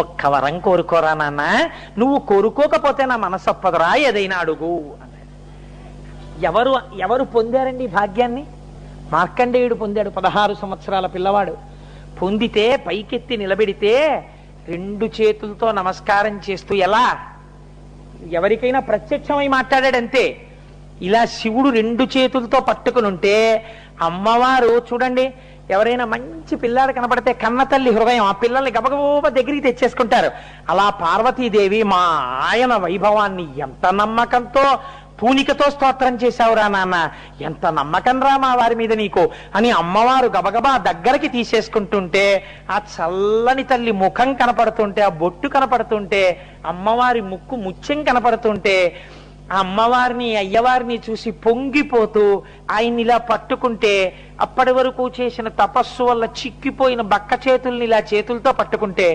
ఒక్క వరం కోరుకోరా నాన్న, నువ్వు కోరుకోకపోతే నా మనసు ఒప్పదురా, ఏదైనా అడుగు అన్నాడు. ఎవరు ఎవరు పొందారండి భాగ్యాన్ని? మార్కండేయుడు పొందాడు. 16 సంవత్సరాల పిల్లవాడు పొందితే పైకెత్తి నిలబెడితే 2 చేతులతో నమస్కారం చేస్తూ, ఎలా ఎవరికైనా ప్రత్యక్షమై మాట్లాడాడంతే. ఇలా శివుడు 2 చేతులతో పట్టుకుని ఉంటే అమ్మవారు చూడండి, ఎవరైనా మంచి పిల్లాడు కనపడితే కన్న తల్లి హృదయం ఆ పిల్లల్ని గబగబా దగ్గరికి తెచ్చేసుకుంటారు. అలా పార్వతీదేవి మా ఆయన వైభవాన్ని ఎంత నమ్మకంతో పూనికతో స్తోత్రం చేశావురా నాన్న, ఎంత నమ్మకం రా మా వారి మీద నీకు అని అమ్మవారు గబగబా దగ్గరికి తీసేసుకుంటుంటే, ఆ చల్లని తల్లి ముఖం కనపడుతుంటే, ఆ బొట్టు కనపడుతుంటే, అమ్మవారి ముక్కు ముత్యం కనపడుతుంటే, ఆ అమ్మవారిని అయ్యవారిని చూసి పొంగిపోతూ ఆయన్ని ఇలా పట్టుకుంటే, అప్పటి వరకు చేసిన తపస్సు వల్ల చిక్కిపోయిన బక్క చేతుల్ని ఇలా చేతులతో పట్టుకుంటే